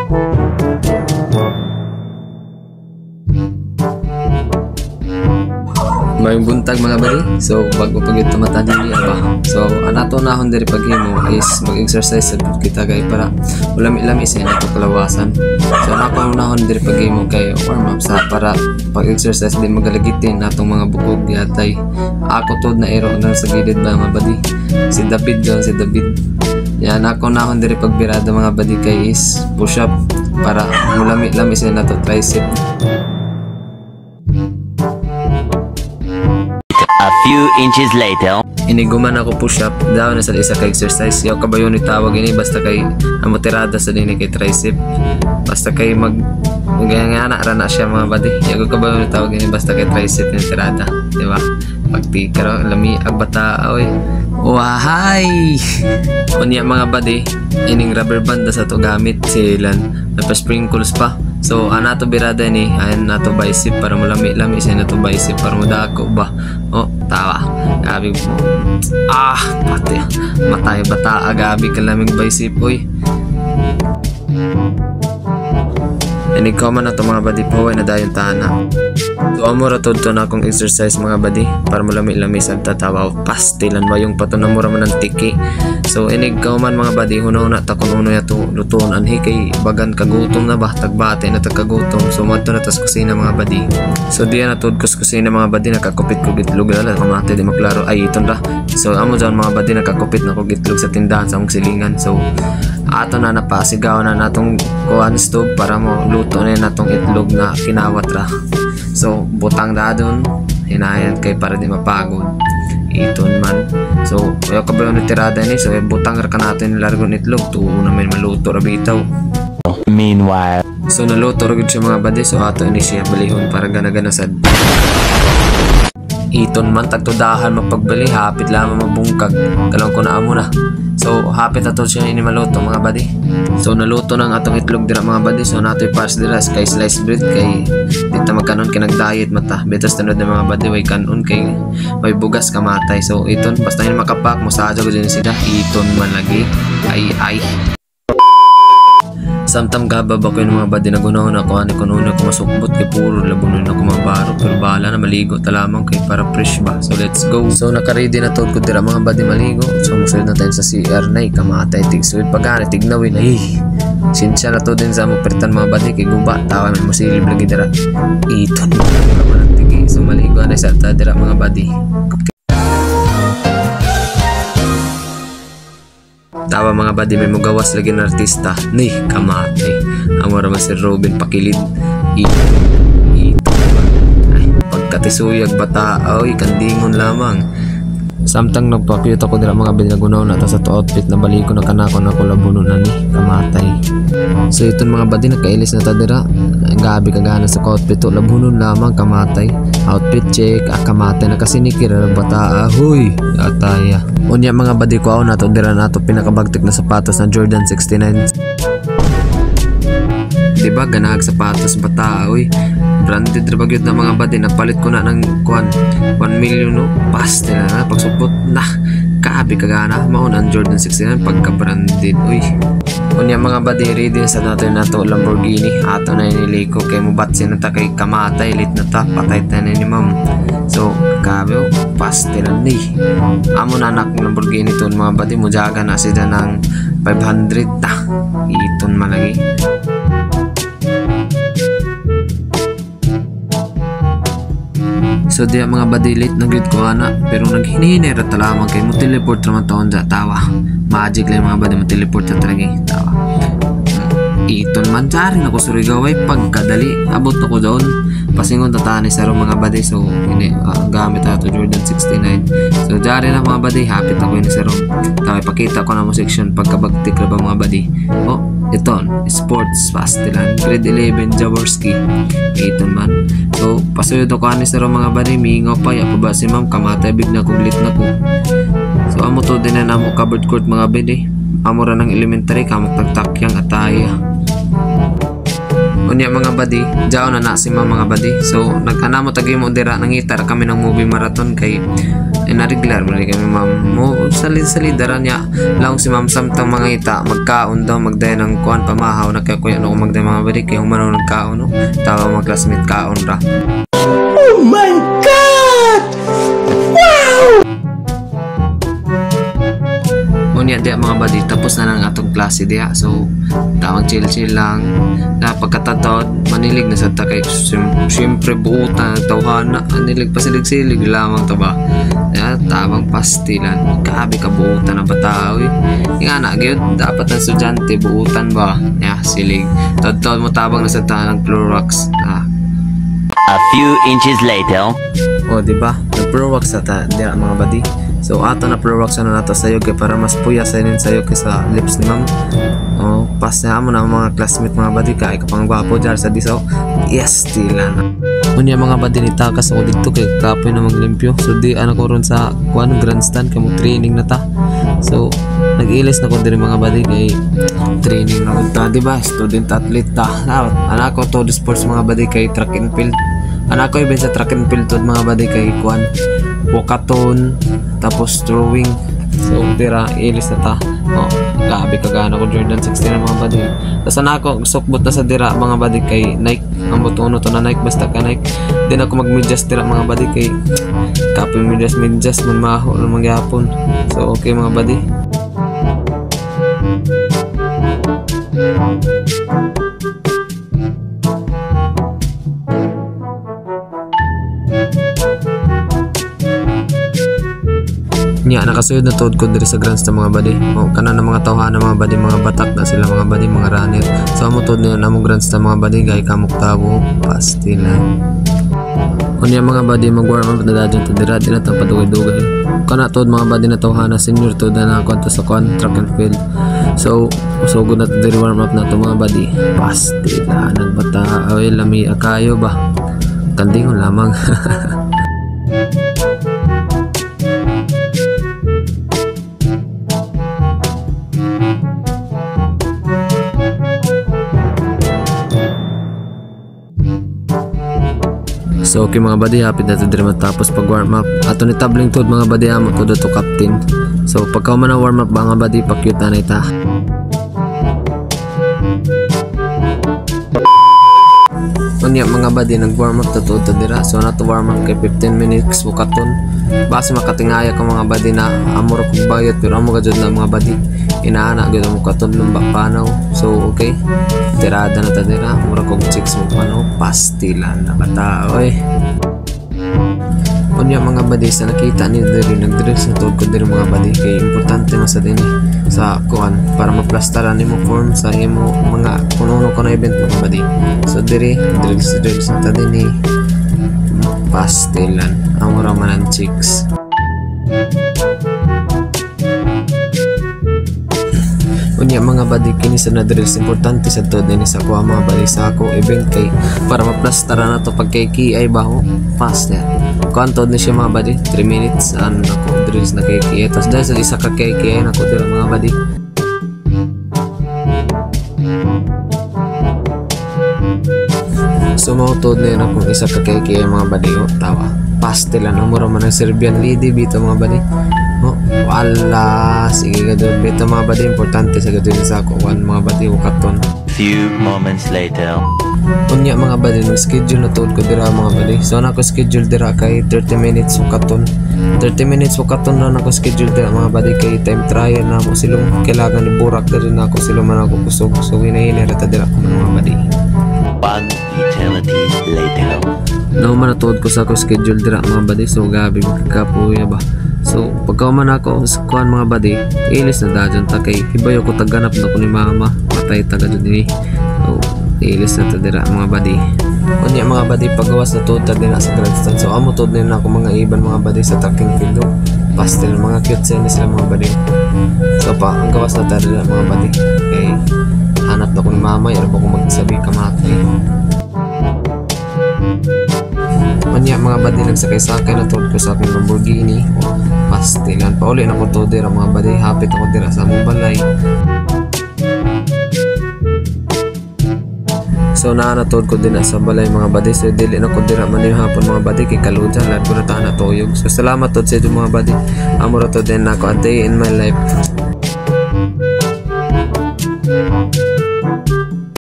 May buntag mga bali. So bago pag ito matadili ba. So anato na hon diri paghimo is mag-exercise sa kita kay para ulami-lami sa nato kalawasan. So anato na hon diri paghimo kay warm up sa para pag-exercise di magalagitin natong mga bukog yatay. Ako tod na ero na sa gilid ba mga bali. Si David doon, si David. Yan ako na hon diri pagbirada mga bali kay is push up para ulami-lami sa nato tricep. A few inches later. Iniguman ako push up daw na sa isa ka exercise. Yaw kabayo ni tawag ini basta kay amotirada sa dini kay tricep. Basta kay magangana ra na siya mga badi. Yaw kabayo ni tawag ini basta kay tricep ni tirada, di ba? Pagtikaro lami ag bata oy. Wahay. Unya mga badi, ining rubber band sa to gamit silan. May pa sprinkles pa. So anato birada ni ayan nato bicep para mulami-lami siya nato bicep para mudako ba. Oh, tawa. Gabi mo. Pati. Matay bata agabi kalamig bicep oy. Ini comment na to mga badi po na dayon tana. So amura to na akong exercise mga badi para mulami-lami sa tatawa pastilan ba yung pato na mura man ng tiki. So ini comment mga badi hunaw na ta kun uno yato luton anhi kay bagan kagutom na ba tagbate na tagkagutom. So madto na tas kusina mga badi. So diya na tod kusina mga badi nakakupit ko gitlog lala kamate di maklaro ay iton ra. So amo jan mga badi nakakupit na ko gitlog sa tindahan sa among silingan. So ato na napasigaw na natong kuan stove para mo luto na natong itlog na kinawat ra. So butang da doon hinayan kay para di mapagod iton man. So ayo kabayo ni tirada ni so butang ra kanatin largon itlog tuo na may maluto ra bitaw. Meanwhile, so naluto ra gud siya mga badi. So ato ini siya balihon para gana-gana sad. Iton man tagtudahan mapagbali hapit lamang mabungkag kalong ko na amo na. So hapit ato siya ini maluto mga badi. So naluto nang atong itlog dira mga badi. So natoy pars dira kay sliced bread kay dito magkanon kay nag-diet mata. Betos tanod ng mga badi way kanon kay may bugas kamatay. So iton basta hin makapak mo sa ajo gud sila. Iton man lagi ay samtam gabab ako yung mga badi na gunahon ako ani kununo ko masukbot kay puro labunon ako mga baro pero bahala na maligo ta lamang kay para fresh ba. So let's go. So naka-ready na tod ko dira mga badi maligo. So musulod na tayo sa CR na kamatay tigsuid pagani tignawin ay sinsya na to din sa mapertan mga badi kay guba tawa man mosilib lagi dira iton man tigi. So maligo na sa ta dira mga badi. Tawa mga badi may mugawas lagi na artista ni kamatay amora man si Robin Pakilid ay pagkatisuyag bata oy kandingon lamang. Samtang nagpa-cute ako dira mga badi nagunaw na ta sa to outfit na baliko na kanako na kulabuno na ni kamatay. So iton mga badi nakailis na ta dira gabi kagana sa outfit to labunon lamang kamatay. Outfit check kamatay na kasi nikira bata ahoy ataya. Unya mga badi ko na to dira nato pinakabagtik na sapatos na Jordan 69. Diba ganahag sapatos bata oy branded ra bagyod na mga badi napalit ko na ng kuan 1 million no paste na pagsupot na kaabi kagana maon ang Jordan 69 pagka branded oy. Unya mga badi ready sa natin nato Lamborghini ato na iniliko kay mubatsin na ta kay kamatay lit na ta patay ta ni ma'am. So kabe paste lang ni amo na anak ng Lamborghini ton mga badi mujaga na sila ng 500 ta iton malagi. So diya mga badilit na grid ko ana pero naghinihini ra lamang kay mo teleport ra man taon sa tawa. Magic lang mga badi mo teleport sa tragi tawa. Iton man jari na ko surigaway pagkadali abot ako doon pasingon tatani sa mga badi. So ini gamit ato Jordan 69. So jari na mga badi hapit ako ini sa room. Tawa ipakita ko na mo section pagkabagtik ra ba mga badi. Oh ito, sports pastilan grade 11 Jaworski iton man. So pasuyod ako ani sa mga badi mingaw pa ya pa ba si ma'am kamatay big na kuglit na ko. So amo to din na namo covered court mga badi amo ra ng elementary kamok nagtakyang ataya. Unya mga badi jaon na si ma'am mga badi. So nagkanamo tagi mo dira nangita kami ng movie marathon kay nariglar mo kami ma'am mo salid-salidaran niya lang si ma'am samtang mga ita magkaon daw magday ng kuan pamahaw na kaya kuya no magday mga balik yung manaw nagkaon no tawa mga classmate kaon ra. Oh my God! Wow! Unya dia mga badi tapos na nang atong klase dia so tawag chill lang na pagkatatod manilig na sa takay siyempre buutan tawhana manilig pa silig lamang to ba ya tabang pastilan kabi ka buutan ng bataw nga na gyud dapat ang estudyante buutan ba ya silig tod mo tabang na sa tanang Clorox A few inches later. o diba nag-Clorox sa dia mga badi. So ato na Clorox na nato sayo kay para mas puya sa inin sayo kaysa lips ni ma'am. Oh, pas na mo na mga classmate mga badi kay kapang gwapo jar sa diso. Yes, tila na. Unya mga badi ni takas ako dito kay kapoy na maglimpyo. So di ana ko ron sa kuan grandstand kay mo training na ta. So nag-ilis na ko diri mga badi kay training na ta, di ba? Student athlete ta. Ana ko to sports mga badi kay track and field. Ana ko ibig sa track and field to mga badi kay kuan walkathon tapos drawing. So tira ilis na ta. Oh, grabe kagana ko Jordan 16 na mga badi. Tapos na ako sukbot na sa dira mga badi kay Nike. Ang butuno to na Nike basta ka Nike. Din ako mag-medyas dira mga badi kay kapoy medyas man maho ng mangyapon. So okay mga badi. Nya nakasuyod na tuod ko diri sa grants sa mga badi. O kana na mga tawhan na mga badi mga batak na sila mga badi mga runner. So amo tuod na namo grants sa mga badi gay kamok tabo pastilan. Unya mga badi mag-warm up na dadyon to dira di na ta padugay-dugay. Kana tuod mga badi na tawhan na senior tuod na ako to sa track and field. So good na to diri warm up na to mga badi. Pastilan nagbata ay lami akayo ba. Kandingon lamang. So okay mga badi, happy na to diri matapos pag warm up. Ato ni tabling tod mga badi amo to captain. So pagka man na warm up mga badi pa-cute na ita. Unya mga badi nag-warm up to dira. So na to warm up kay 15 minutes bukaton. Base makatingaya ka mga badi na amor kog bayot pero amo gajud na mga badi. Inaana gud mo katon lumba panaw. So okay. Tirada na ta dira mura kog chicks mo panaw pastilan na bata oy. Unya mga badi sa nakita ni diri nagdress na tuod ko diri mga badi kay importante mas sa dinhi sa kuan para maplastaran nimo form sa imo mga kuno ko na event mga badi. So diri drills ta dinhi pastilan amura man ang chicks. Unya mga badi kini sa na drills importante sa tuod ni sa kuha mga badi sa ako event kay para maplastaran na to pag kay kiay baho fast na. Kuan ni siya mga badi 3 minutes an ako drills na kay kiay tapos dahil sa isa ka kay kiay na ko dira mga badi. So mautod na yun akong isa ka kay kiay mga badi o tawa pastilan amura man ang Serbian lady bito mga badi. Oh, wala sige gadon bito mga badi importante sa gadon sa ako one mga badi wakaton. Few moments later. Unya mga badi nag-schedule na tuod ko dira mga badi. So na ko schedule dira kay 30 minutes wakaton. 30 minutes wakaton na ako schedule dira mga badi kay time trial na mo silong kailangan ni burak diri na ako silong man ako kusog so hinahinay ra ta dira ko mga badi. One eternity later. No man natuod ko sa ako schedule dira mga badi so gabi magkapuya ba. So pagka man ako sa kuan mga badi ilis na dadyon ta kay hibayo ko taganap na ko ni mama patay taga dinhi. So ilis na ta dira mga badi. Unya mga badi paggawas na tuod ta dira sa grandstand. So amo tuod na ako mga iban mga badi sa tracking field. Pastel mga cute sa sila mga badi. So pa ang gawas na ta dira mga badi. Okay. Hanap na ko ni mama yara ba ko magsabi kamatay. Unya mga badi nagsakay-sakay na tuod ko sa akong Lamborghini. Pastilan pauli na ko to dira mga badi hapit ako dira sa among balay. So naanatod ko din sa balay mga badi. So dili na ko dira man yung hapon mga badi kay kaluja lahat ko na tahan na tuyog. So salamat tod sa inyo mga badi. Amo ra to din ako a day in my life.